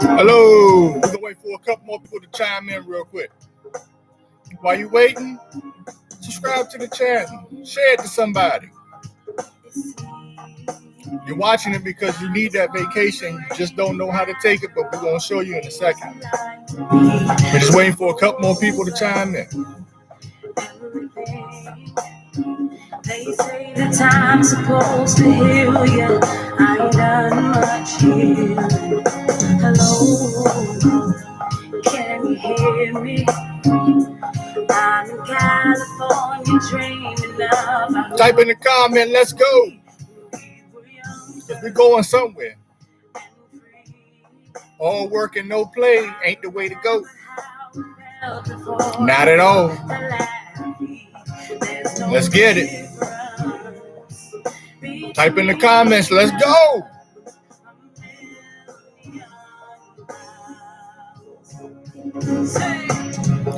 Hello. We're gonna wait for a couple more people to chime in real quick. While you waiting, subscribe to the channel. Share it to somebody. You're watching it because you need that vacation. You just don't know how to take it, but we're gonna show you in a second. We're just waiting for a couple more people to chime in. They say the time's supposed to heal you. I ain't done much healing. Hello, can you hear me? I'm in California dreaming of. Type in the comment, let's go. We're going somewhere. All work and no play ain't the way to go. Not at all. Let's get it. Type in the comments, let's go.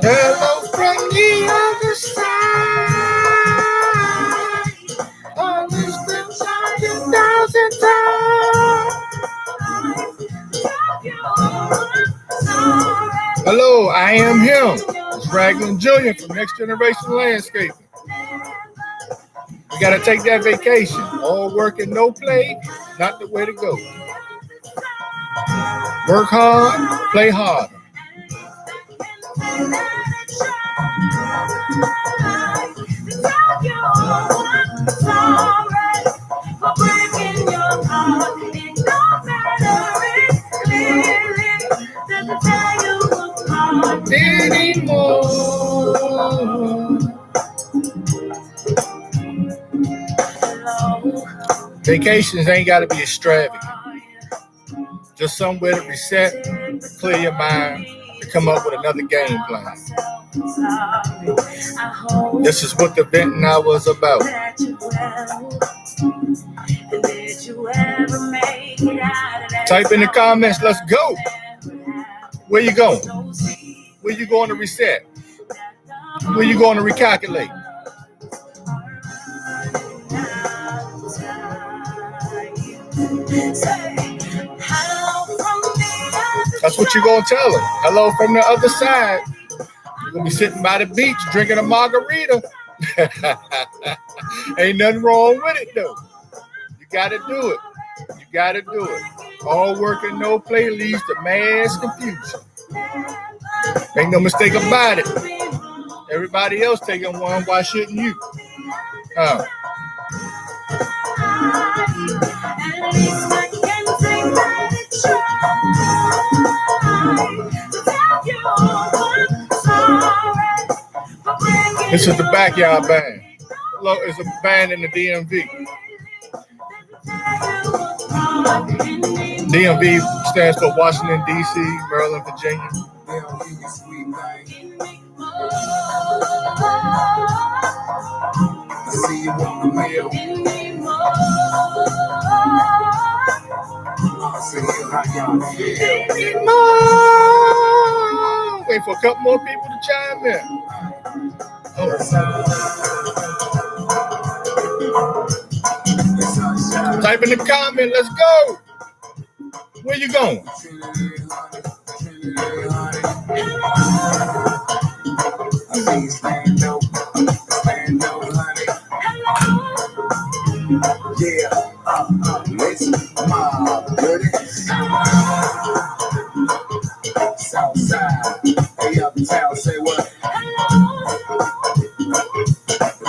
Hello from the other side. Always been talking 1,000 times. Hello, I am him. It's Raglan Jr. from Next Generation Landscaping. You got to take that vacation. All work and no play, not the way to go. Work hard, play hard. Vacations ain't got to be extravagant. Just somewhere to reset, clear your mind, to come up with another game plan. This is what the venting hour was about. Type in the comments, let's go. Where you going? Where you going to reset? Where you going to recalculate? That's what you're going to tell her. Hello from the other side. You're going to be sitting by the beach drinking a margarita. Ain't nothing wrong with it, though. You got to do it. You got to do it. All work and no play leads to mass confusion. Ain't no mistake about it. Everybody else taking one. Why shouldn't you? This is the Backyard Band. It's a band in the DMV. DMV stands for Washington, D.C., Maryland, Virginia. See you on the mail. Wait for a couple more people to chime in. Type in the comment, let's go. Where you going? Southside, say what?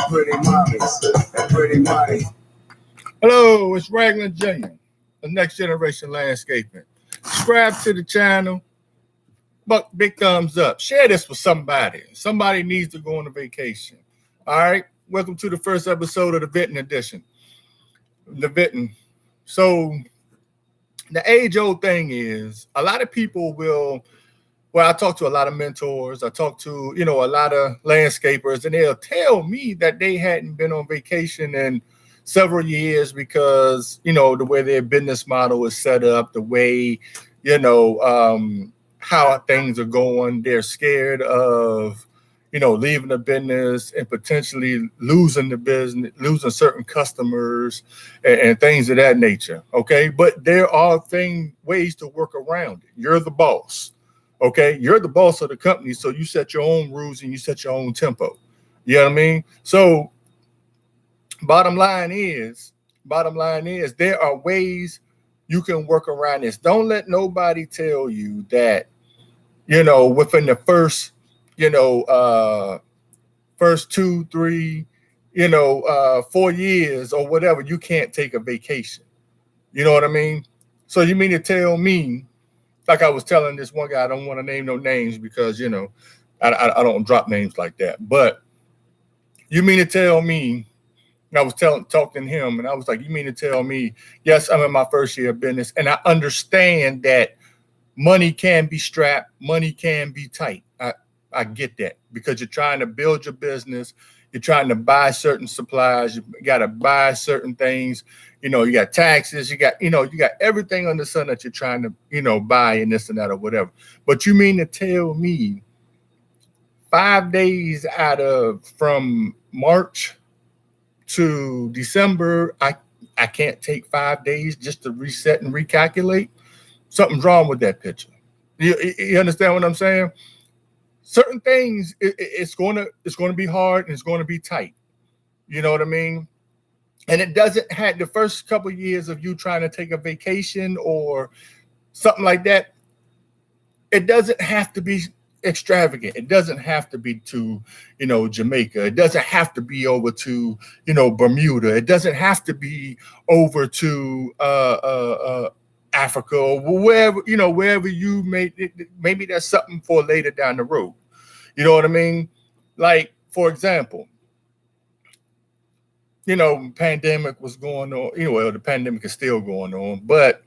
Pretty mommies, pretty money. Hello, it's Raglan Jr., the Next Generation Landscaping. Subscribe to the channel. But big thumbs up. Share this with somebody. Somebody needs to go on a vacation. All right. Welcome to the first episode of the Venting Edition. The Venting. So the age-old thing is a lot of people will. Well, I talk to a lot of mentors. I talk to, a lot of landscapers, and they'll tell me that they hadn't been on vacation in several years because, the way their business model is set up, the way, how things are going. They're scared of, leaving the business and potentially losing the business, losing certain customers and things of that nature. Okay. But there are ways to work around it. You're the boss. Okay. You're the boss of the company. So you set your own rules and you set your own tempo. You know what I mean? So bottom line is there are ways you can work around this. Don't let nobody tell you that, within the first, first 2, 3, 4 years or whatever, you can't take a vacation. You know what I mean? So you mean to tell me, like I was telling this one guy, I don't want to name no names because, I don't drop names like that. But you mean to tell me, I was talking to him and I was like, you mean to tell me, yes, I'm in my first year of business and I understand that money can be strapped, money can be tight. I get that because you're trying to build your business. You're trying to buy certain supplies. You got to buy certain things. You got taxes. You got everything under the sun that you're trying to, buy and this and that or whatever. But you mean to tell me 5 days from March to December, I can't take 5 days just to reset and recalculate? Something's wrong with that picture. You understand what I'm saying? Certain things, it's going to be hard and it's going to be tight. You know what I mean? And it doesn't have the first couple of years of you trying to take a vacation or something like that. It doesn't have to be extravagant. It doesn't have to be to, Jamaica. It doesn't have to be over to, Bermuda. It doesn't have to be over to Africa or wherever you maybe that's something for later down the road. You know what I mean? Like, for example, pandemic was going on, the pandemic is still going on, but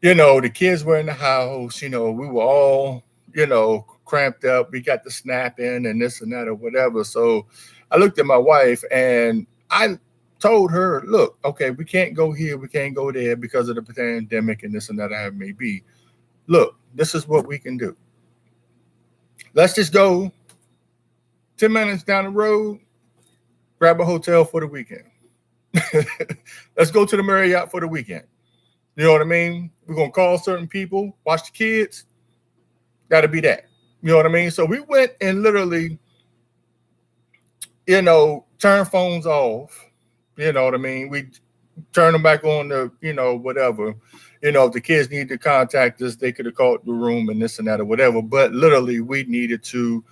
the kids were in the house, we were all, cramped up. We got the snap in and this and that or whatever. So I looked at my wife and I told her, look, okay, we can't go here, we can't go there because of the pandemic and this and that I may be. Look, this is what we can do. Let's just go 10 minutes down the road, grab a hotel for the weekend. Let's go to the Marriott for the weekend. You know what I mean? We're going to call certain people, watch the kids. Got to be that. You know what I mean? So we went and literally, turned phones off. You know what I mean? We turn them back on to, whatever. If the kids need to contact us, they could have called the room and this and that or whatever. But literally, we needed to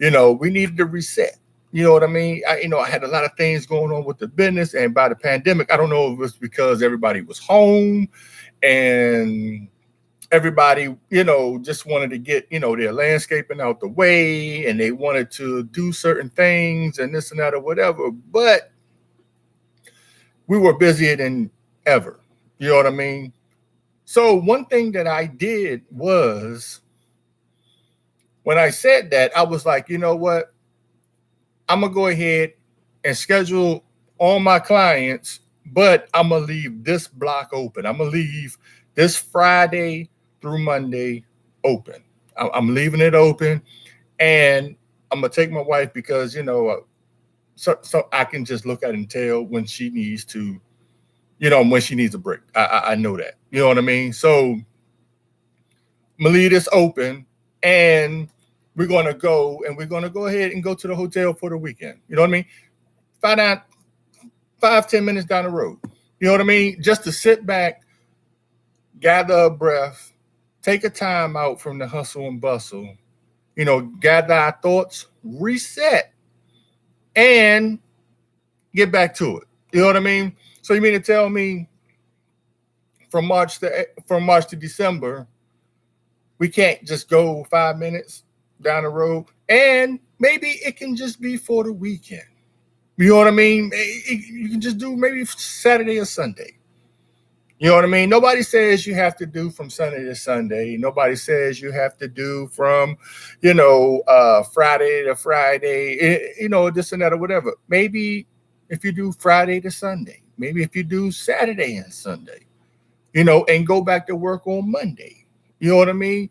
reset. You know what I mean? I had a lot of things going on with the business, and by the pandemic, I don't know if it was because everybody was home and everybody, just wanted to get, their landscaping out the way, and they wanted to do certain things and this and that or whatever. But we were busier than ever. You know what I mean? So one thing that I did was, when I said that, I was like, you know what? I'm going to go ahead and schedule all my clients, but I'm going to leave this block open. I'm going to leave this Friday through Monday open. I'm leaving it open, and I'm going to take my wife because, so I can just look at it and tell when she needs to, when she needs a break. I know that. You know what I mean? So I'm going to leave this open, and we're going to go ahead and go to the hotel for the weekend. You know what I mean? 5-10 minutes down the road. You know what I mean? Just to sit back, gather a breath, take a time out from the hustle and bustle, gather our thoughts, reset, and get back to it. You know what I mean? So you mean to tell me from March to December, we can't just go 5 minutes down the road, and maybe it can just be for the weekend. You know what I mean? You can just do maybe Saturday or Sunday. You know what I mean? Nobody says you have to do from Sunday to Sunday. Nobody says you have to do from, Friday to Friday, this and that or whatever. Maybe if you do Friday to Sunday, maybe if you do Saturday and Sunday, and go back to work on Monday. You know what I mean?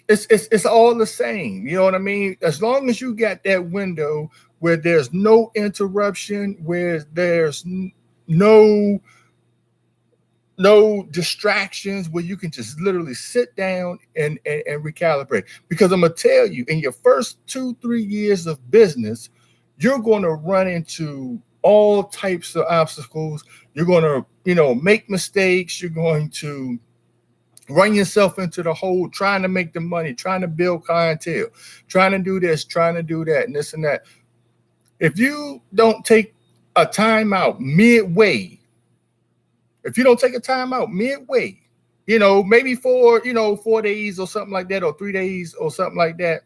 it's all the same. You know what I mean? As long as you got that window where there's no interruption, where there's no distractions, where you can just literally sit down and recalibrate. Because I'm gonna tell you, in your first 2-3 years of business, you're going to run into all types of obstacles. You're going to, make mistakes. You're going to run yourself into the hole trying to make the money, trying to build clientele, trying to do this, trying to do that, and this and that. If you don't take a time out midway, maybe for 4 days or something like that, or 3 days or something like that,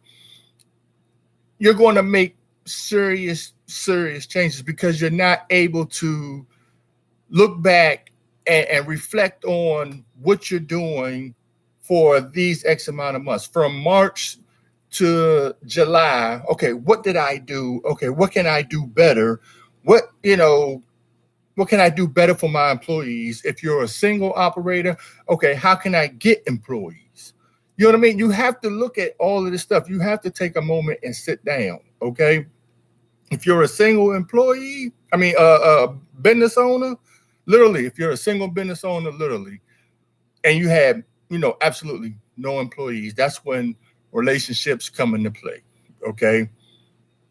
you're going to make serious changes, because you're not able to look back and reflect on what you're doing for these X amount of months, from March to July. Okay, what did I do? Okay, what can I do better? What can I do better for my employees? If you're a single operator, okay, how can I get employees? You know what I mean? You have to look at all of this stuff. You have to take a moment and sit down, okay? If you're a single employee, business owner, literally, if you're a single business owner, literally, and you have, absolutely no employees, that's when relationships come into play, okay?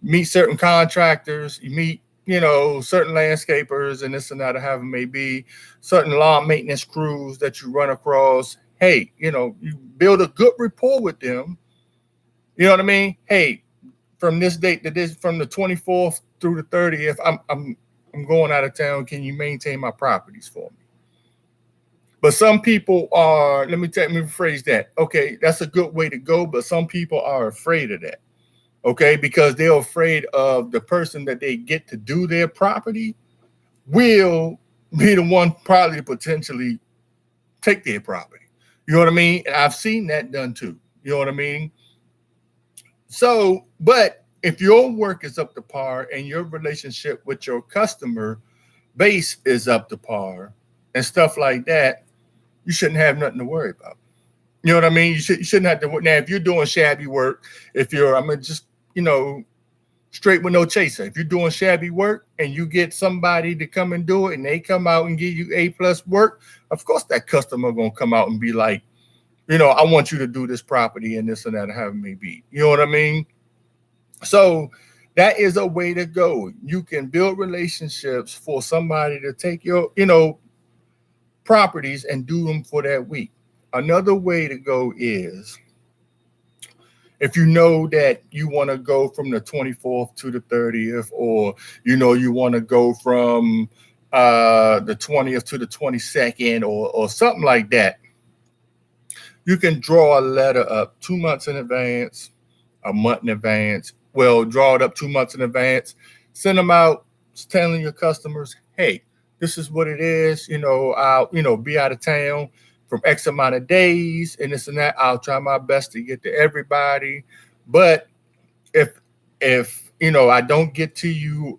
Meet certain contractors, you meet, certain landscapers and this and that, or however it may be, certain lawn maintenance crews that you run across. Hey, you build a good rapport with them. You know what I mean? Hey, from this date to this, from the 24th through the 30th, I'm going out of town. Can you maintain my properties for me? But some people are, let me rephrase that. Okay, that's a good way to go, but some people are afraid of that. Okay, because they're afraid of the person that they get to do their property will be the one probably to potentially take their property. You know what I mean? And I've seen that done too. You know what I mean? So, but if your work is up to par and your relationship with your customer base is up to par and stuff like that, you shouldn't have nothing to worry about. You know what I mean? You shouldn't have to. Now, if you're doing shabby work, straight with no chaser. If you're doing shabby work and you get somebody to come and do it and they come out and give you A+ work, of course that customer gonna come out and be like, I want you to do this property and this and that, however it may be. You know what I mean? So that is a way to go. You can build relationships for somebody to take your, properties and do them for that week. Another way to go is, if you know that you want to go from the 24th to the 30th, or, you want to go from the 20th to the 22nd or something like that, you can draw a letter up 2 months in advance, a month in advance. Well, draw it up 2 months in advance, send them out telling your customers, hey, this is what it is. I'll, be out of town from X amount of days and this and that. I'll try my best to get to everybody. But if I don't get to you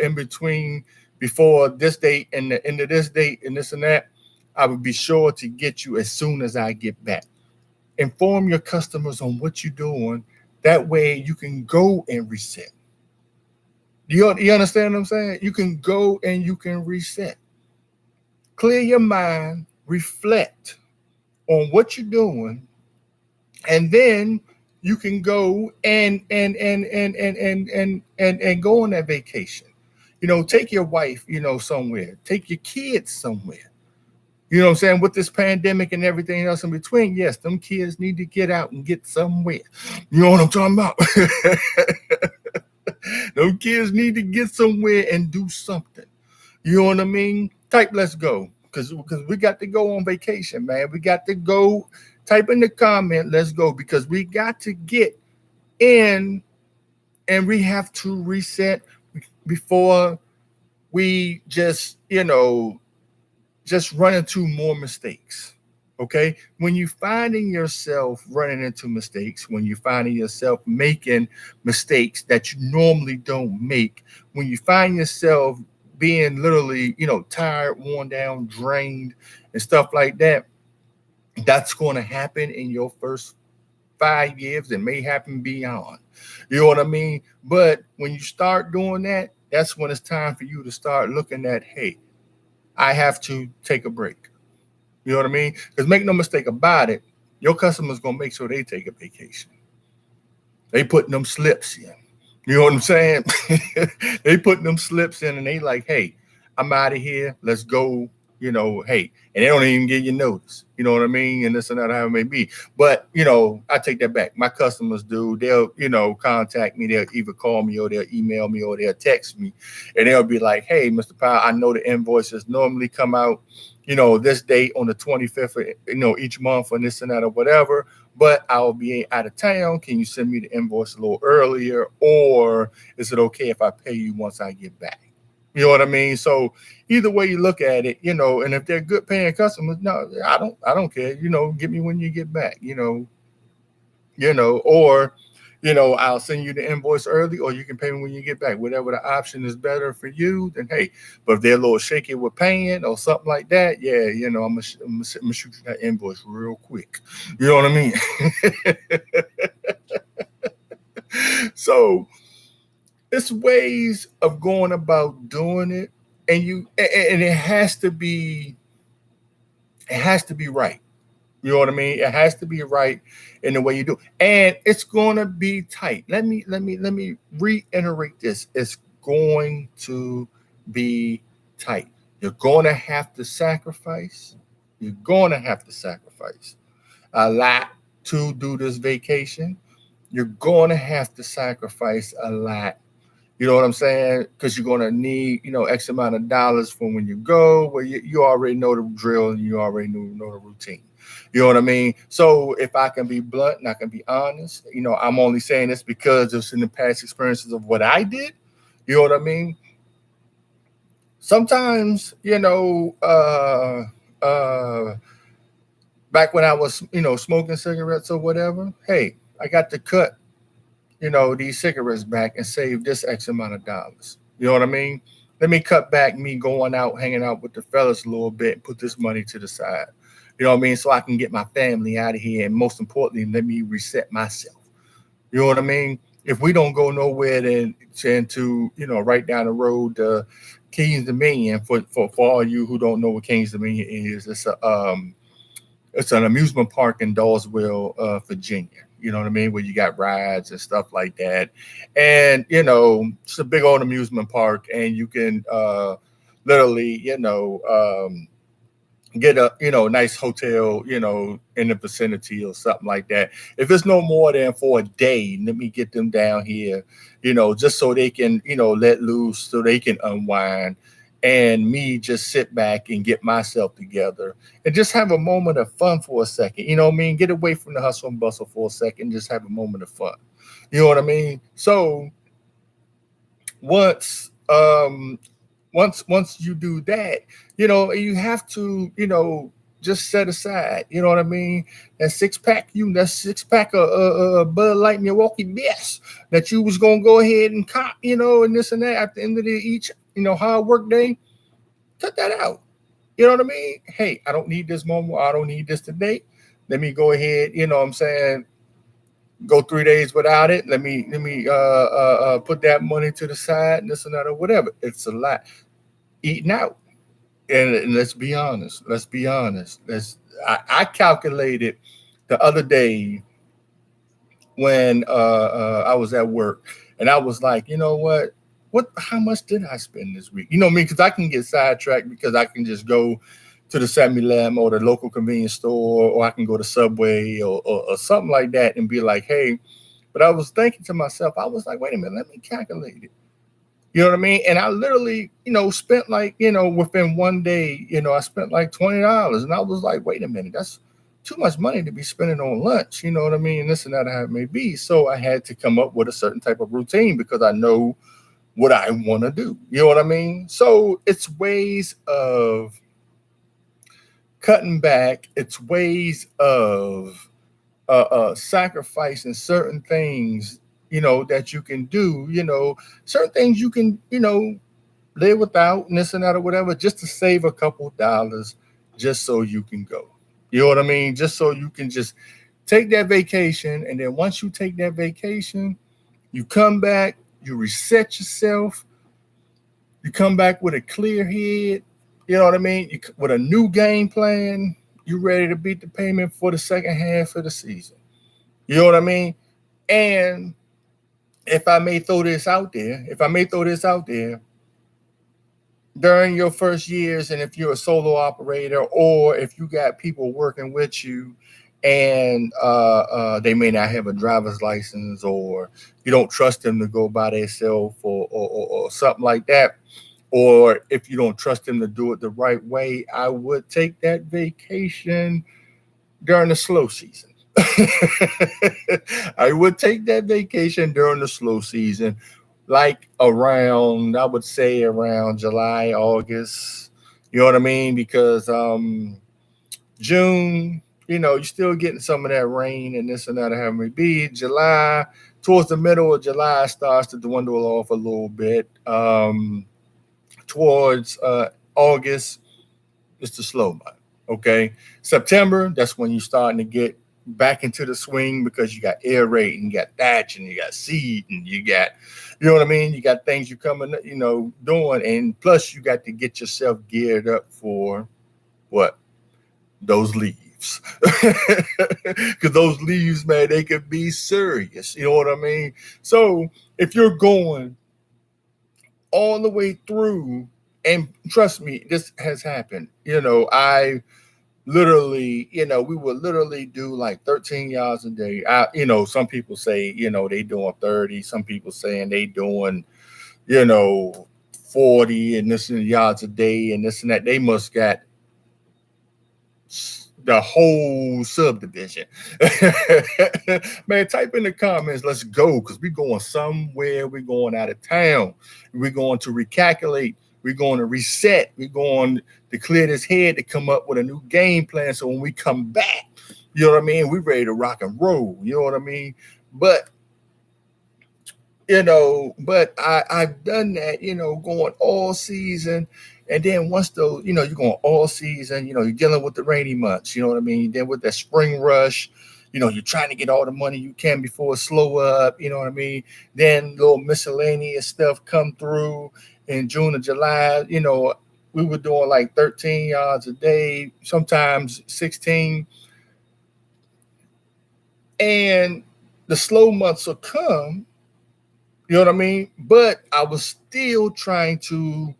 in between before this date and the end of this date and this and that, I will be sure to get you as soon as I get back. Inform your customers on what you're doing. That way you can go and reset. You understand what I'm saying? You can go and you can reset. Clear your mind, reflect on what you're doing, and then you can go and go on that vacation. Take your wife, somewhere. Take your kids somewhere. You know what I'm saying? With this pandemic and everything else in between, yes, them kids need to get out and get somewhere. You know what I'm talking about? Those kids need to get somewhere and do something. You know what I mean? Type, let's go. Because we got to go on vacation, man. We got to go. Type in the comment, let's go. Because we got to get in and we have to reset before we just run into more mistakes. Okay, when you finding yourself running into mistakes, when you finding yourself making mistakes that you normally don't make, when you find yourself being literally, tired, worn down, drained, and stuff like that, that's going to happen in your first 5 years, it may happen beyond. You know what I mean? But when you start doing that, that's when it's time for you to start looking at, hey, I have to take a break. You know what I mean? Because make no mistake about it, your customer's gonna make sure they take a vacation. They putting them slips in. You know what I'm saying? They putting them slips in and they like, hey, I'm out of here. Let's go. You know, hey, and they don't even give you notice. You know what I mean? And this and that, how it may be. But, you know, I take that back. My customers do. They'll, you know, contact me. They'll either call me or they'll email me or they'll text me. And they'll be like, hey, Mr. Powell, I know the invoices normally come out, you know, this date on the 25th, of, you know, each month and this and that or whatever. But I'll be out of town. Can you send me the invoice a little earlier? Or is it okay if I pay you once I get back? You know what I mean? So either way you look at it, you know, and if they're good paying customers, no, I don't care. You know, get me when you get back, you know, or, you know, I'll send you the invoice early or you can pay me when you get back. Whatever the option is better for you, then hey, but if they're a little shaky with paying or something like that, yeah, you know, I'm gonna shoot you that invoice real quick. You know what I mean? So it's ways of going about doing it, and it has to be right. You know what I mean? It has to be right in the way you do, and it's going to be tight. Let me reiterate this. It's going to be tight. You're going to have to sacrifice. You're going to have to sacrifice a lot to do this vacation. You're going to have to sacrifice a lot. You know what I'm saying? Because you're going to need, you know, X amount of dollars for when you go, where you already know the drill and you already know the routine. You know what I mean? So if I can be blunt and I can be honest, you know, I'm only saying this because it's in the past experiences of what I did. You know what I mean? Sometimes, you know, back when I was, you know, smoking cigarettes or whatever, hey, I got to cut, you know, these cigarettes back and save this X amount of dollars. You know what I mean? Let me cut back me going out, hanging out with the fellas a little bit and put this money to the side. You know what I mean? So I can get my family out of here. And most importantly, let me reset myself. You know what I mean? If we don't go nowhere, then to, you know, right down the road, Kings Dominion, for all you who don't know what Kings Dominion is, it's an amusement park in Dawesville, Virginia. You know what I mean? Where you got rides and stuff like that. And, you know, it's a big old amusement park and you can literally, you know, get a, you know, nice hotel, you know, in the vicinity or something like that. If it's no more than for a day, let me get them down here, you know, just so they can, you know, let loose, so they can unwind, and me just sit back and get myself together and just have a moment of fun for a second. You know what I mean? Get away from the hustle and bustle for a second, just have a moment of fun. You know what I mean? So once you do that, you know, you have to, you know, just set aside, you know what I mean? That six pack of Bud Light Milwaukee Best that you was gonna go ahead and cop, you know, and this and that at the end of each, you know, hard work day. Cut that out. You know what I mean? Hey, I don't need this moment. I don't need this today. Let me go ahead, you know what I'm saying, go 3 days without it. Let me put that money to the side and this and that or whatever. It's a lot. Eating out. And let's be honest. I calculated the other day when I was at work, and I was like, you know what? How much did I spend this week? You know what I mean? Because I can get sidetracked because I can just go to the 7-Eleven or the local convenience store, or I can go to Subway or something like that and be like, hey, but I was thinking to myself, I was like, wait a minute, let me calculate it. You know what I mean? And I literally, you know, spent like, you know, within one day, you know, I spent like $20. And I was like, wait a minute, that's too much money to be spending on lunch. You know what I mean? This and that, how it may be. So I had to come up with a certain type of routine because I know what I want to do. You know what I mean? So it's ways of cutting back. It's ways of sacrificing certain things, you know, that you can do, you know, certain things you can, you know, live without and this and that or whatever, just to save a couple dollars, just so you can go. You know what I mean? Just so you can just take that vacation, and then once you take that vacation, you come back, you reset yourself, you come back with a clear head, you know what I mean? With a new game plan, you ready to beat the payment for the second half of the season. You know what I mean? And if I may throw this out there, during your first years, and if you're a solo operator or if you got people working with you and they may not have a driver's license, or you don't trust them to go by themselves, or something like that, or if you don't trust them to do it the right way, I would take that vacation during the slow season. I would take that vacation during the slow season, like around, I would say around July, August. You know what I mean? Because June, you're still getting some of that rain and this and that. Have me be July, towards the middle of July starts to dwindle off a little bit. Towards August, it's the slow month. Okay, September, that's when you're starting to get back into the swing, because you got air rate and you got thatch and you got seed and you got, you know what I mean? You got things you coming, doing, and plus you got to get yourself geared up for what? Those leaves. Because those leaves, man, they could be serious. You know what I mean? So if you're going all the way through, and trust me, this has happened. I literally, we would literally do like 13 yards a day. Some people say, they doing 30. Some people saying they doing, 40 and this and yards a day and this and that. They must got the whole subdivision. Man, type in the comments, let's go, because we're going somewhere. We're going out of town. We're going to recalculate. We're going to reset. We're going to clear this head to come up with a new game plan. So when we come back, you know what I mean? We're ready to rock and roll. You know what I mean? But I've done that, going all season. And then once those, you're going all season, you're dealing with the rainy months, you know what I mean? Then with that spring rush, you're trying to get all the money you can before it slow up, you know what I mean? Then little miscellaneous stuff come through in June or July. We were doing like 13 yards a day, sometimes 16. And the slow months will come, you know what I mean? But I was still trying to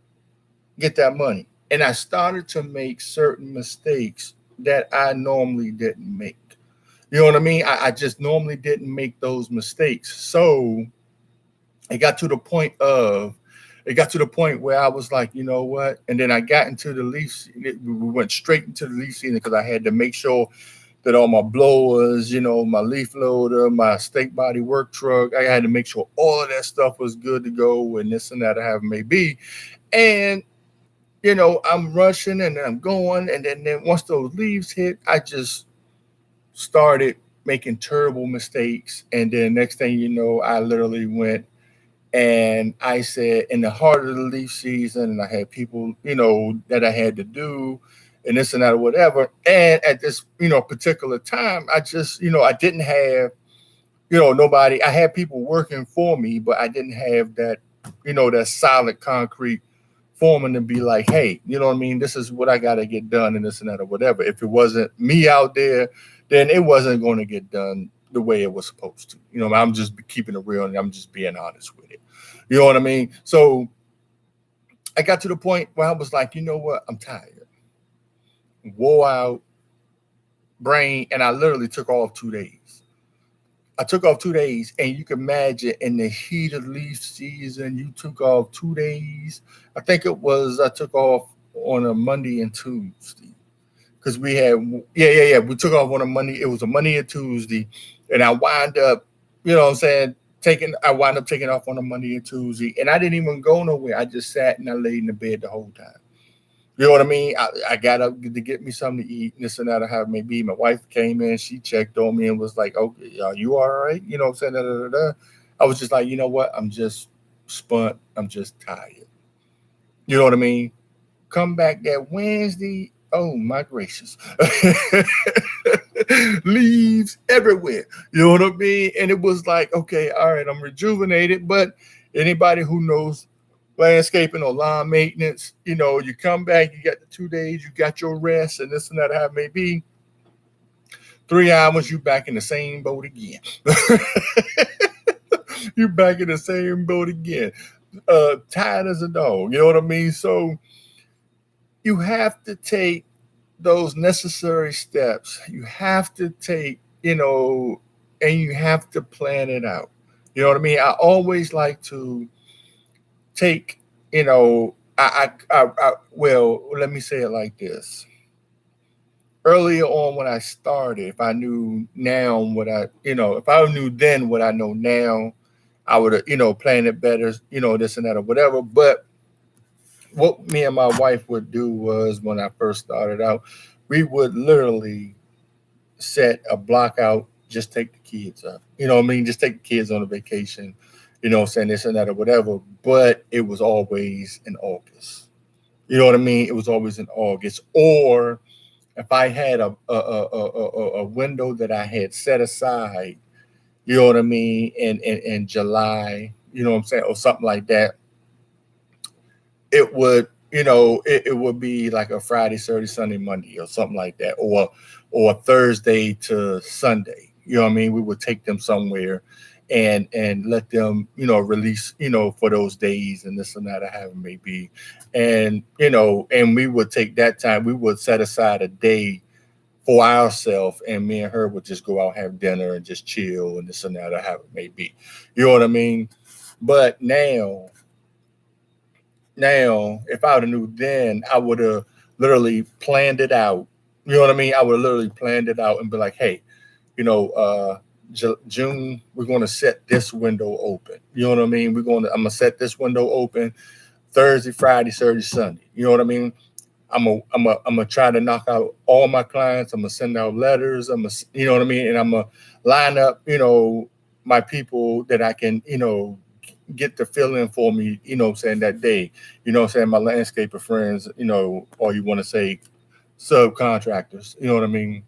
get that money. And I started to make certain mistakes that I normally didn't make. You know what I mean? I just normally didn't make those mistakes. So it got to the point where I was like, you know what? And then I got into the leaf. We went straight into the leaf season because I had to make sure that all my blowers, my leaf loader, my stake body work truck, I had to make sure all of that stuff was good to go, and this and that, I have may be. And, I'm rushing and I'm going. And then once those leaves hit, I just started making terrible mistakes. And then next thing you know, I literally went and I said, in the heart of the leaf season, and I had people, that I had to do and this and that or whatever. And at this, particular time, I just, I didn't have, nobody. I had people working for me, but I didn't have that, that solid concrete foreman to be like, hey, you know what I mean? This is what I got to get done and this and that or whatever. If it wasn't me out there, then it wasn't going to get done the way it was supposed to. I'm just keeping it real and I'm just being honest with it. You know what I mean? So I got to the point where I was like, you know what? I'm tired. Wore out, brain, and I literally took off 2 days. And you can imagine in the heat of leaf season, you took off 2 days. I think I took off on a Monday and Tuesday. Because we had, we took off on a Monday. It was a Monday and Tuesday. And I wound up, I wound up taking off on a Monday and Tuesday. And I didn't even go nowhere. I just sat and I laid in the bed the whole time. You know what I mean? I got up to get me something to eat, and this and that, or how it may be. My wife came in, she checked on me and was like, okay, are you all right? You know what I'm saying? Da, da, da, da. I was just like, you know what? I'm just spent. I'm just tired. You know what I mean? Come back that Wednesday. Oh, my gracious. leaves everywhere. You know what I mean? And it was like, okay, all right, I'm rejuvenated. But anybody who knows landscaping or lawn maintenance, you come back, you got the 2 days, you got your rest, and this and that, how it may be. 3 hours, you back in the same boat again. You back in the same boat again. Tired as a dog. You know what I mean? So you have to take those necessary steps. You have to take, and you have to plan it out. You know what I mean? I always like to take, well, let me say it like this. Earlier on when I started, if I knew now if I knew then what I know now, I would have, planned it better, this and that or whatever. But what me and my wife would do was when I first started out, we would literally set a block out, just take the kids up. You know what I mean? Just take the kids on a vacation, saying this and that or whatever. But it was always in August. You know what I mean? It was always in August. Or if I had a window that I had set aside, you know what I mean, in July, you know what I'm saying, or something like that, it would, it would be like a Friday, Saturday, Sunday, Monday, or something like that, or Thursday to Sunday. You know what I mean? We would take them somewhere and let them, release, for those days and this and that, or have it may be. And, and we would take that time, we would set aside a day for ourselves, and me and her would just go out, have dinner, and just chill and this and that, or have it may be. You know what I mean? But now, if I would have knew then, I would have literally planned it out. You know what I mean? I would have literally planned it out and be like, hey, June, we're going to set this window open. You know what I mean? I'm going to set this window open Thursday, Friday, Saturday, Sunday. You know what I mean? I'm gonna try to knock out all my clients. I'm gonna send out letters. You know what I mean? And I'm gonna line up, my people that I can, get the fill in for me, saying that day, saying my landscaper friends, or you want to say subcontractors, you know what I mean?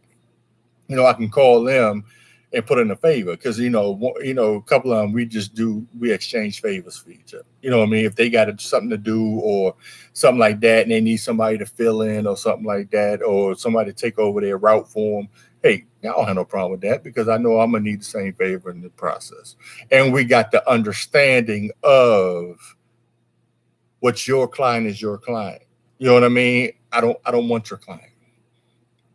I can call them and put in a favor because a couple of them we exchange favors for each other. You know what I mean? If they got something to do or something like that, and they need somebody to fill in or something like that, or somebody to take over their route for them, hey, I don't have no problem with that because I know I'm gonna need the same favor in the process. And we got the understanding of what your client is your client. You know what I mean? I don't want your client.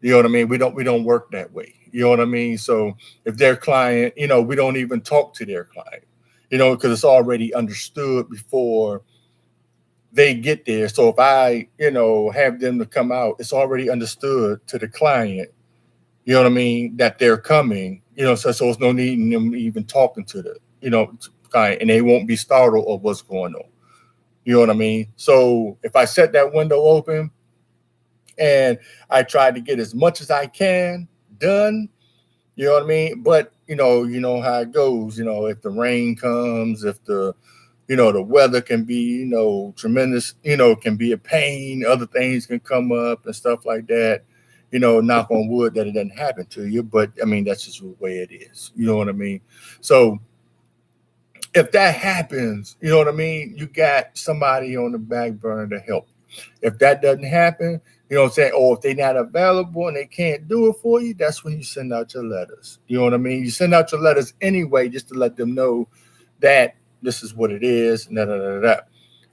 You know what I mean? We don't work that way. You know what I mean? So if their client, we don't even talk to their client, because it's already understood before they get there. So if I, have them to come out, it's already understood to the client, you know what I mean, that they're coming, so there's no need in them even talking to the, client, and they won't be startled of what's going on. You know what I mean? So if I set that window open, and I try to get as much as I can done, you know what I mean? But, you know how it goes, if the rain comes, if the weather can be, tremendous, can be a pain, other things can come up and stuff like that, knock on wood that it doesn't happen to you. But I mean, that's just the way it is. You know what I mean? So if that happens, you know what I mean? You got somebody on the back burner to help. If that doesn't happen, you know what I'm saying? Or if they're not available and they can't do it for you, that's when you send out your letters. You know what I mean? You send out your letters anyway, just to let them know that this is what it is. Da, da, da, da.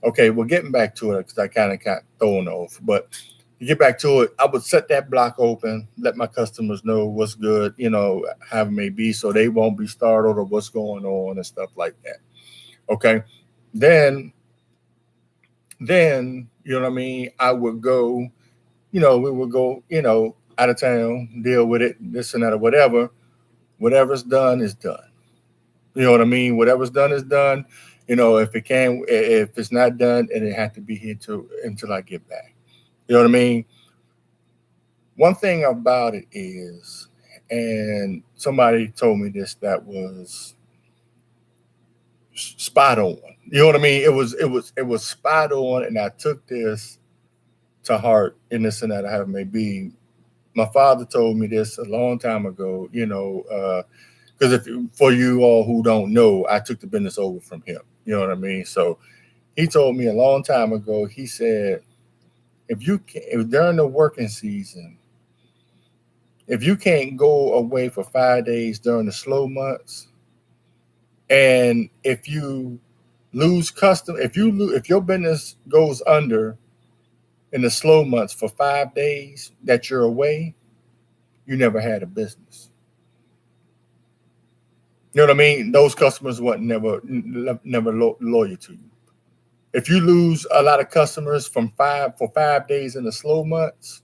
Okay, well, getting back to it, because I kind of got thrown off. But to get back to it, I would set that block open, let my customers know what's good, how it may be, so they won't be startled or what's going on and stuff like that. Okay. Then, you know what I mean? I would go, we would go, out of town, deal with it, this and that or whatever. Whatever's done is done. You know what I mean? Whatever's done is done. If it's not done, and it has to be here until I get back. You know what I mean? One thing about it is, and somebody told me this that was spot on. You know what I mean? It was spot on, and I took this to heart in this and that, I have may be. my father told me this a long time ago, because for you all who don't know, I took the business over from him. You know what I mean? So he told me a long time ago, he said, if during the working season, if you can't go away for 5 days during the slow months, and if you lose custom, if your business goes under in the slow months for 5 days that you're away, you never had a business. You know what I mean? Those customers weren't never loyal to you. If you lose a lot of customers for 5 days in the slow months,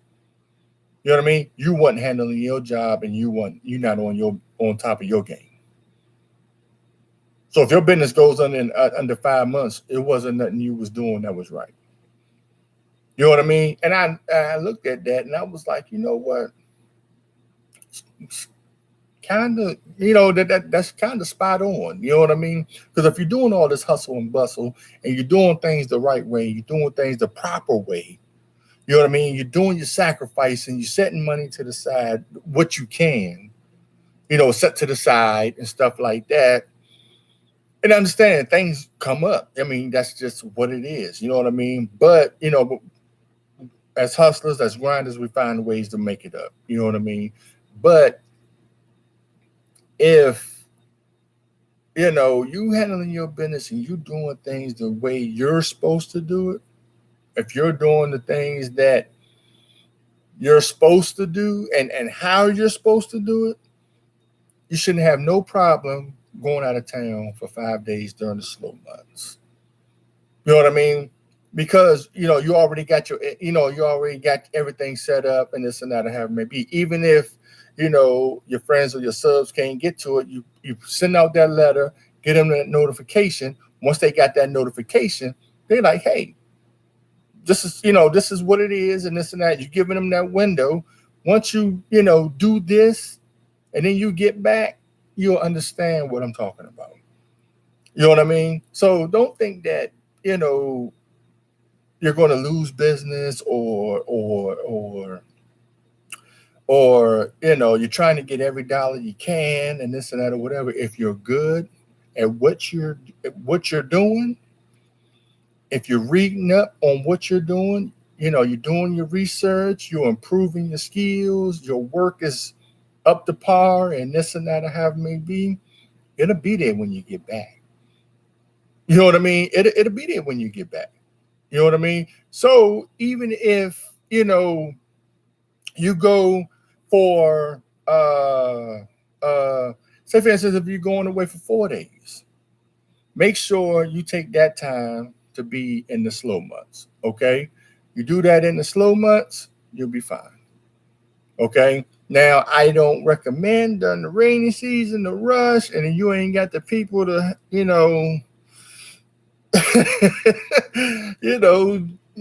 you know what I mean? You wasn't handling your job, and you're not on top of your game. So if your business goes under 5 months, it wasn't nothing you was doing that was right. You know what I mean? And I looked at that and I was like, you know what? Kind of, that's kind of spot on. You know what I mean? Because if you're doing all this hustle and bustle and you're doing things the right way, you're doing things the proper way, you know what I mean? You're doing your sacrifice and you're setting money to the side, what you can, set to the side and stuff like that. And understand things come up. I mean, that's just what it is. You know what I mean? But, as hustlers, as grinders, we find ways to make it up. You know what I mean? But if, you handling your business and you doing things the way you're supposed to do it, if you're doing the things that you're supposed to do and how you're supposed to do it, you shouldn't have no problem going out of town for 5 days during the slow months. You know what I mean? Because, you already got everything set up and this and that, or have maybe, even if, your friends or your subs can't get to it, you send out that letter, get them that notification. Once they got that notification, they're like, hey, this is what it is and this and that. You're giving them that window. Once you, do this and then you get back, you'll understand what I'm talking about. You know what I mean? So don't think that, you're going to lose business or you're trying to get every dollar you can and this and that or whatever. If you're good at what you're doing, if you're reading up on what you're doing, you're doing your research, you're improving your skills, your work is up to par and this and that or however it may be, it'll be there when you get back. You know what I mean? It'll be there when you get back. You know what I mean? So even if, you go for, say for instance, if you're going away for 4 days, make sure you take that time to be in the slow months. Okay. You do that in the slow months, you'll be fine. Okay. Now, I don't recommend during the rainy season to rush and you ain't got the people to,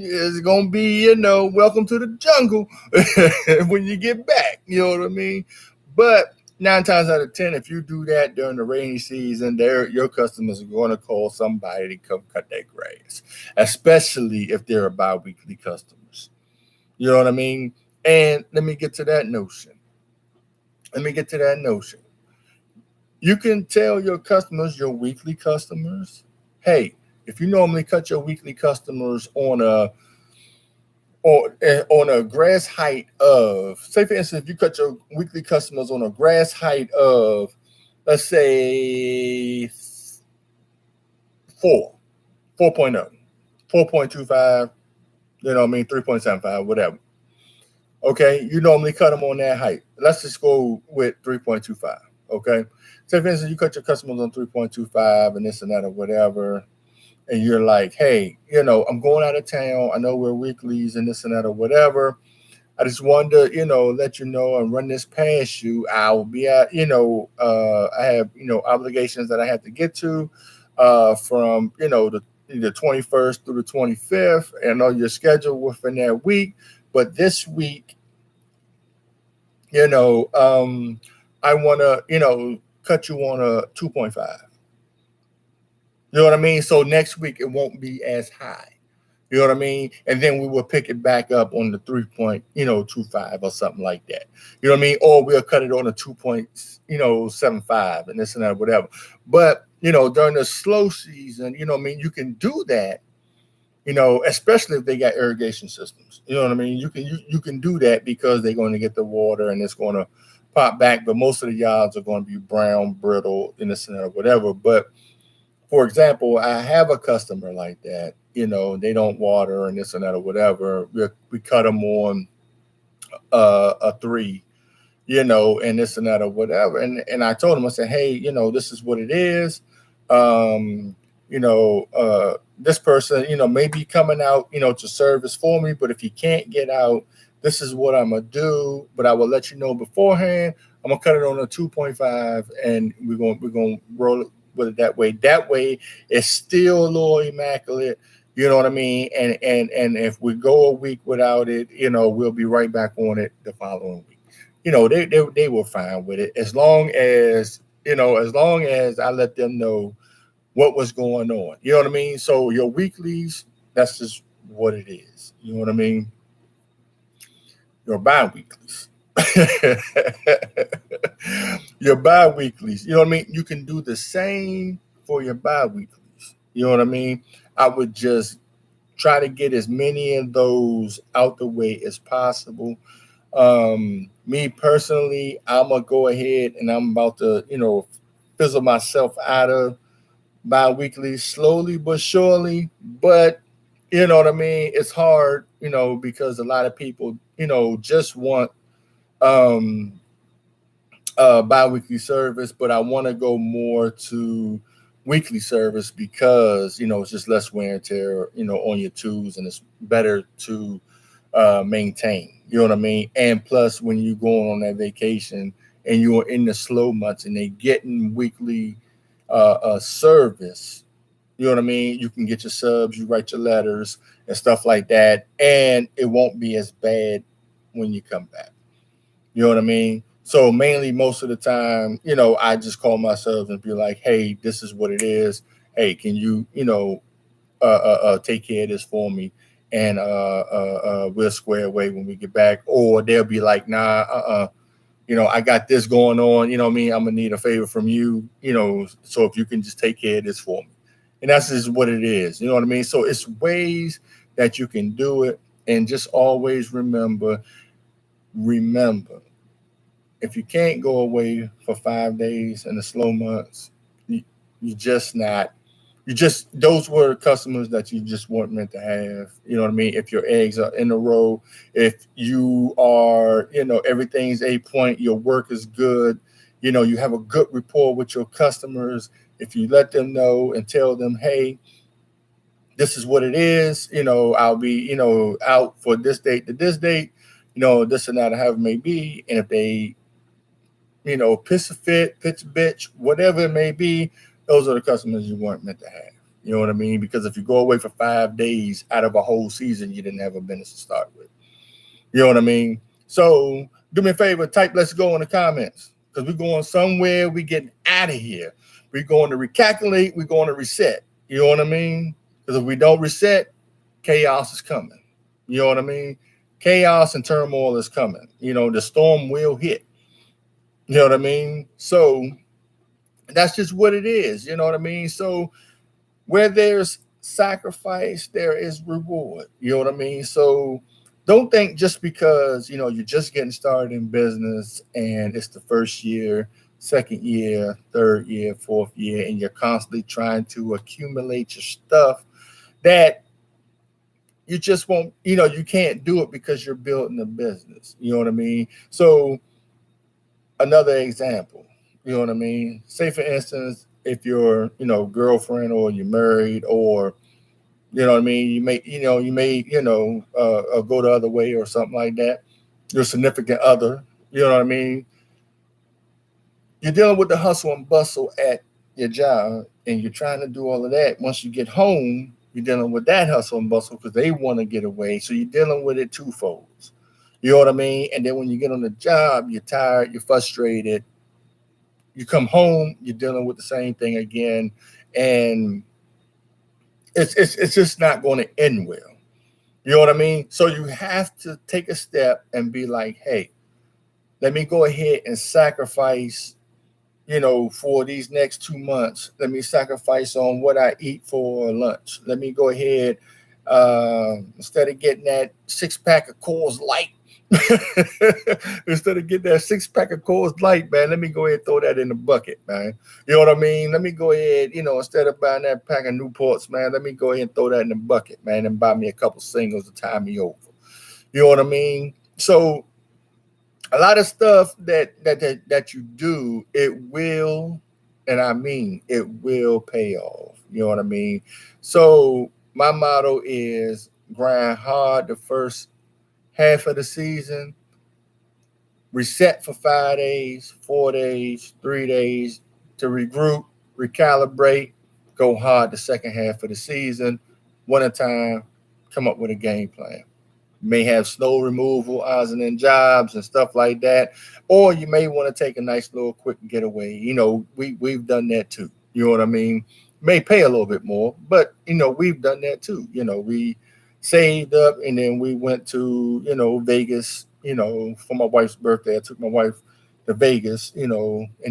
it's going to be, welcome to the jungle when you get back. You know what I mean? But 9 times out of 10, if you do that during the rainy season, your customers are going to call somebody to come cut their grass, especially if they're bi-weekly customers. You know what I mean? And let me get to that notion. You can tell your customers, your weekly customers, hey, if you normally cut your weekly customers on a grass height of, say for instance, if you cut your weekly customers on a grass height of, let's say 4.0, 4.25, 3.75, whatever. Okay, you normally cut them on that height. Let's just go with 3.25. Okay, so for instance, you cut your customers on 3.25 and this and that or whatever, and you're like, hey, I'm going out of town. I know we're weeklies and this and that or whatever. I just wanted to, let you know and run this past you. I will be at, I have, obligations that I have to get to from, the 21st through the 25th. And I know you're scheduled within that week. But this week, I want to, cut you on a 2.5. You know what I mean? So next week, it won't be as high. You know what I mean? And then we will pick it back up on the 3.25 or something like that. You know what I mean? Or we'll cut it on a 2.75 and this and that, whatever. But, during the slow season, what I mean? You can do that, especially if they got irrigation systems. You know what I mean? You can do that because they're going to get the water and it's going to pop back. But most of the yards are going to be brown, brittle, and this and that, whatever. But for example, I have a customer like that. They don't water and this and that or whatever. We cut them on a 3, and this and that or whatever. And I told him, I said, hey, this is what it is. This person, may be coming out, to service for me, but if you can't get out, this is what I'm gonna do. But I will let you know beforehand. I'm gonna cut it on a 2.5, and we're gonna roll it with it that way. That way, it's still a little immaculate. You know what I mean? And if we go a week without it, we'll be right back on it the following week. They were fine with it as long as I let them know what was going on. You know what I mean? So your weeklies, that's just what it is. You know what I mean? Your bi-weeklies. Your bi-weeklies. You know what I mean? You can do the same for your bi-weeklies. You know what I mean? I would just try to get as many of those out the way as possible. Me personally, I'm gonna go ahead and I'm about to, fizzle myself out of bi-weekly slowly but surely. But you know what I mean? It's hard, because a lot of people, just want bi-weekly service, but I want to go more to weekly service because it's just less wear and tear on your tools, and it's better to maintain. You know what I mean? And plus, when you're going on that vacation and you're in the slow months and they getting weekly service, you know what I mean? You can get your subs, you write your letters and stuff like that, and it won't be as bad when you come back. You know what I mean? So mainly most of the time, I just call my subs and be like, hey, this is what it is. Hey, can you, take care of this for me? And we'll square away when we get back. Or they'll be like, nah, I got this going on. You know what I mean? I'm going to need a favor from you, so if you can just take care of this for me. And that's just what it is. You know what I mean? So it's ways that you can do it. And just always remember, if you can't go away for 5 days in the slow months, those were customers that you just weren't meant to have. You know what I mean? If your eggs are in a row, if you are, everything's a point, your work is good, you have a good rapport with your customers. If you let them know and tell them, hey, this is what it is, I'll be, out for this date to this date, this and that, however it may be. And if they, piss a fit, pitch a bitch, whatever it may be, those are the customers you weren't meant to have. You know what I mean? Because if you go away for 5 days out of a whole season, you didn't have a business to start with. You know what I mean? So do me a favor, type let's go in the comments, because we're going somewhere. We're getting out of here. We're going to recalculate. We're going to reset. You know what I mean? Because if we don't reset, chaos is coming. You know what I mean? Chaos and turmoil is coming. The storm will hit. You know what I mean? So that's just what it is. You know what I mean? So where there's sacrifice, there is reward. You know what I mean? So don't think just because, you're just getting started in business and it's the first year, second year, third year, fourth year, and you're constantly trying to accumulate your stuff, that you just won't, you can't do it because you're building a business. You know what I mean? So another example, you know what I mean? Say, for instance, if you're, girlfriend, or you're married, or, you know what I mean? You may go the other way or something like that. Your significant other, you know what I mean? You're dealing with the hustle and bustle at your job, and you're trying to do all of that. Once you get home, you're dealing with that hustle and bustle because they want to get away. So you're dealing with it twofold. You know what I mean? And then when you get on the job, you're tired, you're frustrated. You come home, you're dealing with the same thing again, and it's just not going to end well. You know what I mean? So you have to take a step and be like, hey, let me go ahead and sacrifice, for these next 2 months. Let me sacrifice on what I eat for lunch. Let me go ahead, instead of getting that 6-pack of Coors Light, instead of getting that 6-pack of Coors Light, man, let me go ahead and throw that in the bucket, man. You know what I mean? Let me go ahead, instead of buying that pack of Newports, man, let me go ahead and throw that in the bucket, man, and buy me a couple singles to tie me over. You know what I mean? So a lot of stuff that you do, it will, and I mean it will pay off. You know what I mean? So my motto is grind hard the first half of the season, reset for 5 days, 4 days, 3 days to regroup, recalibrate, go hard the second half of the season, one at a time, come up with a game plan. You may have snow removal, odds and end jobs and stuff like that. Or you may want to take a nice little quick getaway. We've done that too. You know what I mean? May pay a little bit more, but we've done that too. We saved up and then we went to, Vegas, for my wife's birthday. I took my wife to Vegas, in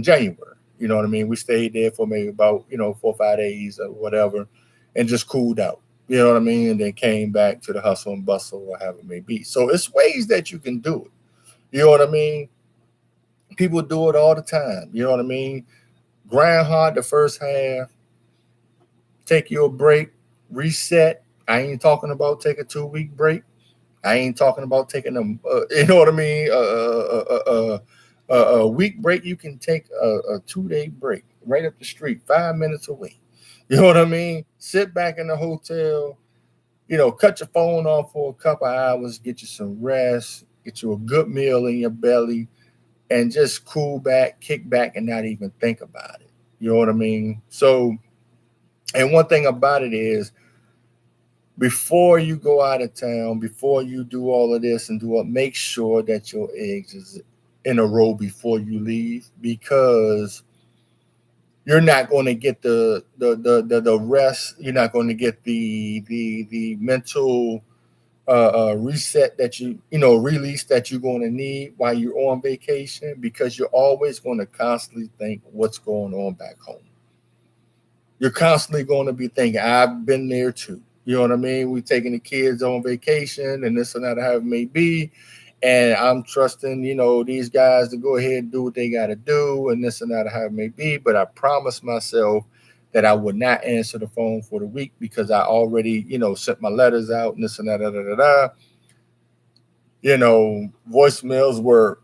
January. You know what I mean? We stayed there for maybe about, 4 or 5 days or whatever and just cooled out. You know what I mean? And then came back to the hustle and bustle or however it may be. So it's ways that you can do it. You know what I mean? People do it all the time. You know what I mean? Grind hard the first half, take your break, reset. I ain't talking about take a 2-week break. I ain't talking about taking them, you know what I mean? A week break, you can take a 2-day break right up the street, 5 minutes away. You know what I mean? Sit back in the hotel, cut your phone off for a couple hours, get you some rest, get you a good meal in your belly, and just cool back, kick back, and not even think about it. You know what I mean? So, and one thing about it is, before you go out of town, before you do all of this and do it, make sure that your eggs is in a row before you leave, because you're not going to get the rest. You're not going to get the mental reset that release that you're going to need while you're on vacation, because you're always going to constantly think what's going on back home. You're constantly going to be thinking, I've been there too. You know what I mean? We're taking the kids on vacation and this and that, however it may be. And I'm trusting, these guys to go ahead and do what they got to do and this and that, however it may be. But I promised myself that I would not answer the phone for the week, because I already, sent my letters out and this and that, voicemails were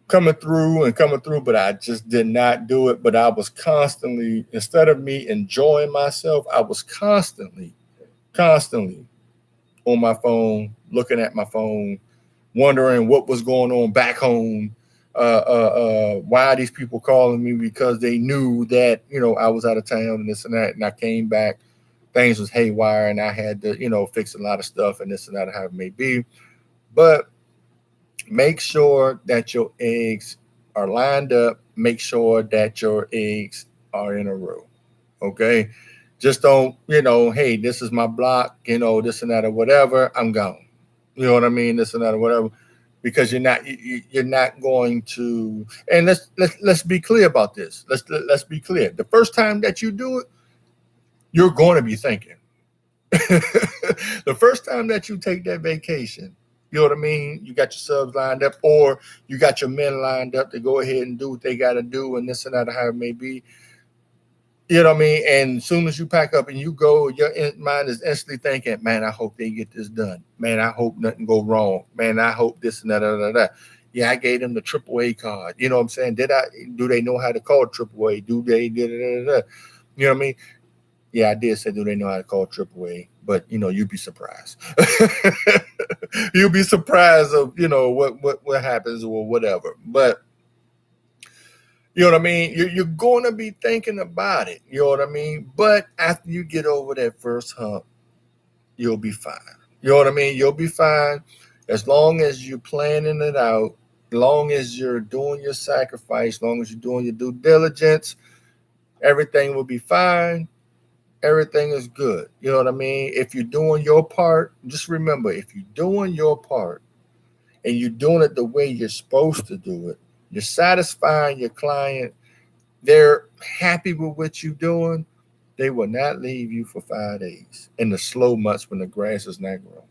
coming through, but I just did not do it. But I was constantly, instead of me enjoying myself, I was constantly on my phone, looking at my phone, wondering what was going on back home. Why are these people calling me? Because they knew that, I was out of town and this and that. And I came back, things was haywire and I had to, fix a lot of stuff and this and that, however it may be. But make sure that your eggs are lined up. Make sure that your eggs are in a row. Okay. Just don't, hey, this is my block, this and that or whatever. I'm gone. You know what I mean? This and that or whatever. Because you're not going to. And let's be clear about this. Let's be clear. The first time that you do it, you're going to be thinking. The first time that you take that vacation, you know what I mean? You got your subs lined up, or you got your men lined up to go ahead and do what they got to do, and this and that, however it may be. You know what I mean? And as soon as you pack up and you go, your mind is instantly thinking, man, I hope they get this done. Man, I hope nothing go wrong. Man, I hope this and that. Yeah, I gave them the AAA card. You know what I'm saying? Do they know how to call AAA? Do they? You know what I mean? Yeah, I did say, do they know how to call AAA? But, you'd be surprised. You'd be surprised of, what happens or whatever. But, you know what I mean? You're going to be thinking about it. You know what I mean? But after you get over that first hump, you'll be fine. You know what I mean? You'll be fine as long as you're planning it out, as long as you're doing your sacrifice, as long as you're doing your due diligence, everything will be fine. everything is good. You know what I mean? If you're doing your part, just remember, if you're doing your part and you're doing it the way you're supposed to do it, you're satisfying your client, they're happy with what you're doing, they will not leave you for 5 days in the slow months when the grass is not growing.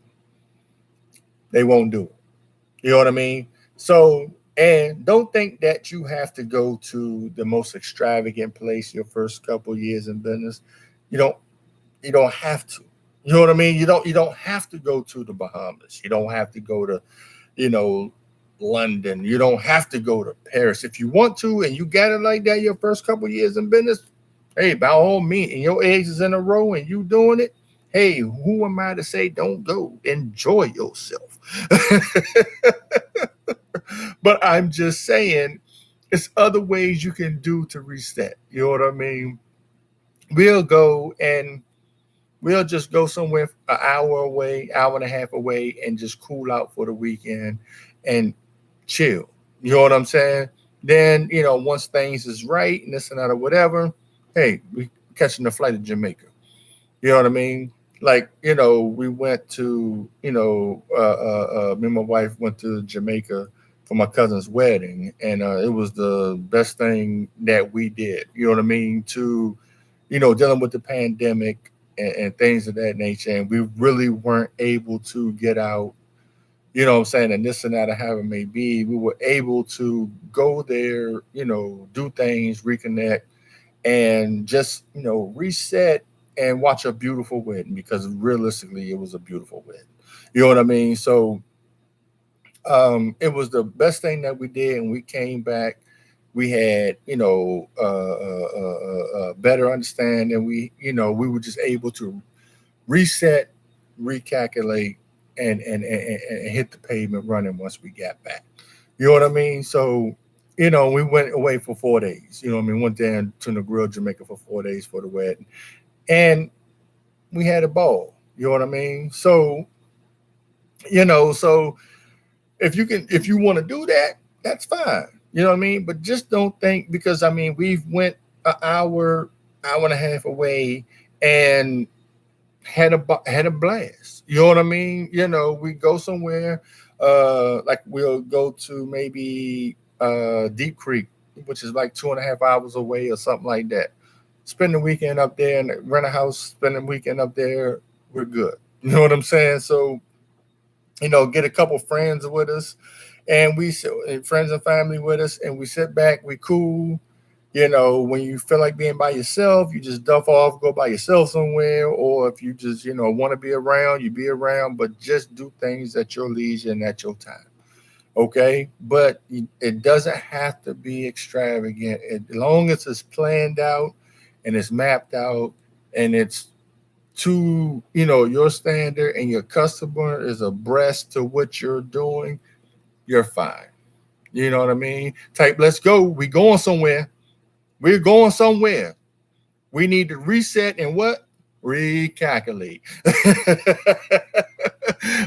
They won't do it. You know what I mean? So, and don't think that you have to go to the most extravagant place your first couple years in business. You don't you don't have to. You know what I mean? You don't have to go to the Bahamas. You don't have to go to, you know, London. You don't have to go to Paris. If you want to and you got it like that your first couple years in business, hey, by all means, and your eggs is in a row and you doing it, hey, who am I to say don't go? Enjoy yourself. But I'm just saying, it's other ways you can do to reset. You know what I mean? We'll go and we'll just go somewhere an hour away, hour and a half away, and just cool out for the weekend and chill. You know what I'm saying? Then, you know, once things is right and this and that or whatever, hey, we catching the flight to Jamaica. You know what I mean? Like, you know, we went to, me and my wife went to Jamaica for my cousin's wedding, and it was the best thing that we did. You know what I mean? To, dealing with the pandemic and things of that nature, and we really weren't able to get out. You know what I'm saying? And this and that, or however it may be, we were able to go there, do things, reconnect, and just reset and watch a beautiful wedding, because realistically it was a beautiful wedding. You know what I mean? So it was the best thing that we did, and we came back. We had better understanding. We were just able to reset, recalculate, and hit the pavement running once we got back. You know what I mean? So we went away for 4 days. You know what I mean? Went down to Negril, Jamaica for 4 days for the wedding. And we had a ball. You know what I mean? So, so if you want to do that, that's fine. You know what I mean? But just don't think, because we've went an hour and a half away and had a blast. You know what I mean? We go somewhere, like we'll go to maybe Deep Creek, which is like 2.5 hours away or something like that. Spend the weekend up there and rent a house, spend the weekend up there, we're good. You know what I'm saying? So, get a couple friends with us, and friends and family with us, and we sit back, we cool. When you feel like being by yourself, you just duff off, go by yourself somewhere, or if you just, want to be around, you be around, but just do things at your leisure and at your time. Okay, but it doesn't have to be extravagant as long as it's planned out and it's mapped out and it's to your standard, and your customer is abreast to what you're doing. You're fine. You know what I mean? Type, let's go. We going somewhere. We're going somewhere. We need to reset and what? Recalculate.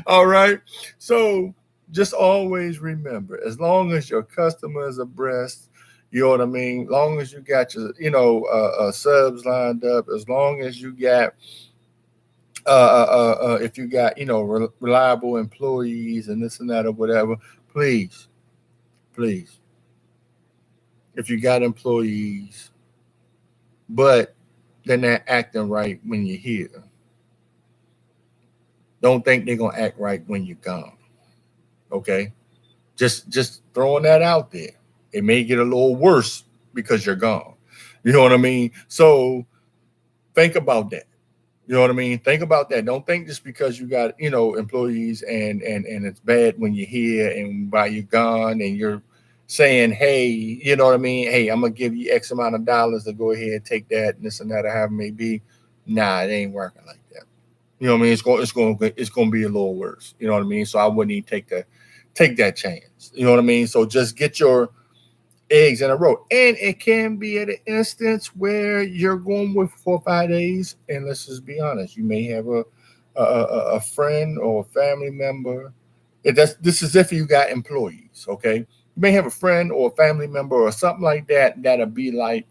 All right. So just always remember, as long as your customer is abreast, you know what I mean? As long as you got your, subs lined up, as long as you got, if you got, reliable employees and this and that or whatever, please, if you got employees, but they're not acting right when you're here, don't think they're going to act right when you're gone. Okay. Just throwing that out there. It may get a little worse because you're gone. You know what I mean? So think about that. You know what I mean? Think about that. Don't think just because you got, employees and it's bad when you're here and while you're gone and you're saying, hey, you know what I mean? Hey, I'm going to give you X amount of dollars to go ahead and take that and this and that or however it may be. Nah, it ain't working like that. You know what I mean? It's going to be a little worse. You know what I mean? So I wouldn't even take that chance. You know what I mean? So just get your eggs in a row. And it can be at an instance where you're going with 4 or 5 days. And let's just be honest, you may have a friend or a family member. This is if you got employees, okay? You may have a friend or a family member or something like that that'll be like,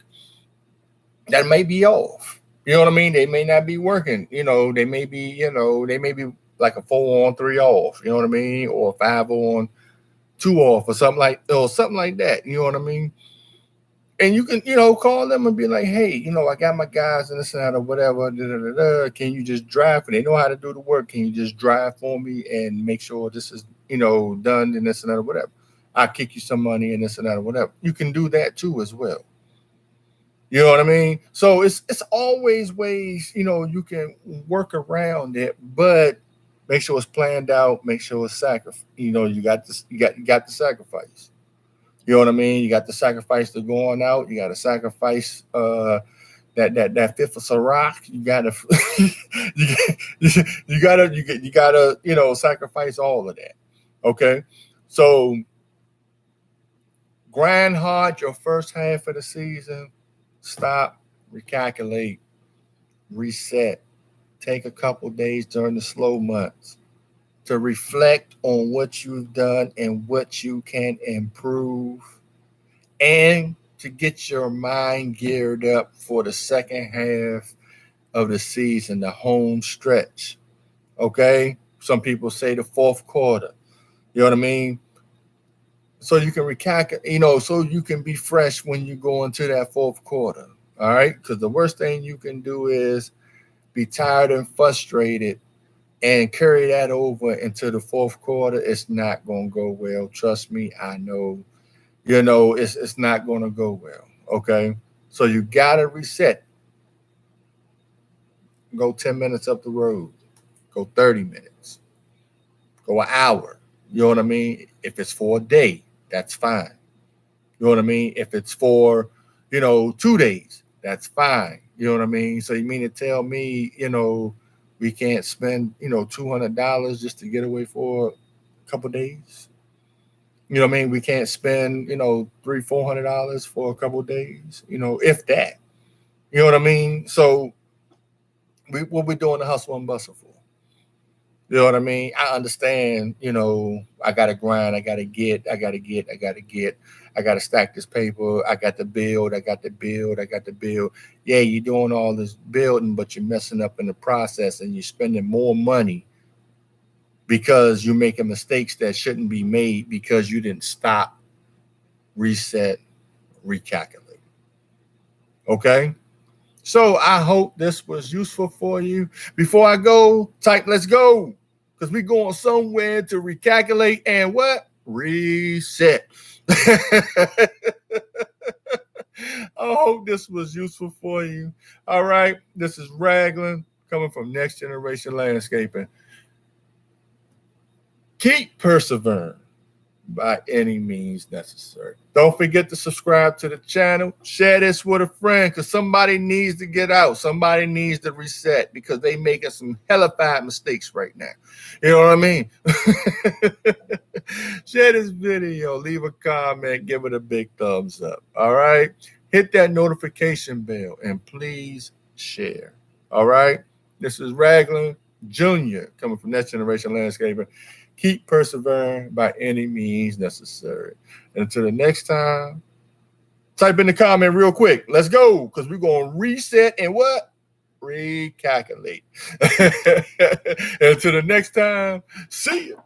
that may be off. You know what I mean? They may not be working. They may be, like a 4 on 3 off. You know what I mean? Or 5 on 2 off, or something like that. You know what I mean? And you can, call them and be like, hey, I got my guys and this and that or whatever. Da, da, da, da. Can you just drive? And they know how to do the work. Can you just drive for me and make sure this is, done and this and that or whatever? I'll kick you some money and this and that or whatever. You can do that too as well. You know what I mean? So it's always ways, you can work around it, but make sure it's planned out. Make sure it's sacrifice. You got this. You got the sacrifice. You know what I mean? You got the sacrifice to going out. You got to sacrifice that fifth of Ciroc. You gotta you gotta sacrifice all of that. Okay, so grind hard your first half of the season. Stop, recalculate, reset. Take a couple days during the slow months to reflect on what you've done and what you can improve, and to get your mind geared up for the second half of the season, the home stretch. Okay? Some people say the fourth quarter. You know what I mean? So you can recalculate, so you can be fresh when you go into that fourth quarter. All right? Because the worst thing you can do is be tired and frustrated and carry that over into the fourth quarter. It's not going to go well. Trust me, I know. It's not going to go well. Okay? So you got to reset. Go 10 minutes up the road. Go 30 minutes. Go an hour. You know what I mean? If it's for a day, that's fine. You know what I mean? If it's for, 2 days, that's fine. You know what I mean? So you mean to tell me, we can't spend, $200 just to get away for a couple days? You know what I mean? We can't spend, $300-$400 for a couple days, if that. You know what I mean? So what we doing the hustle and bustle for? You know what I mean? I understand, I got to grind. I got to stack this paper. I got to build. Yeah, you're doing all this building, but you're messing up in the process and you're spending more money because you're making mistakes that shouldn't be made because you didn't stop, reset, recalculate. Okay? So I hope this was useful for you. Before I go, type let's go. Because we're going somewhere to recalculate and what? Reset. I hope this was useful for you. All right. This is Raglan coming from Next Generation Landscaping. Keep persevering by any means necessary. Don't forget to subscribe to the channel. Share this with a friend because somebody needs to get out. Somebody needs to reset because they making some hellified mistakes right now. You know what I mean? Share this video. Leave a comment. Give it a big thumbs up. All right? Hit that notification bell and please share. All right? This is Raglan Jr. coming from Next Generation Landscaping. Keep persevering by any means necessary. And until the next time, type in the comment real quick. Let's go, because we're going to reset and what? Recalculate. Until the next time, see you.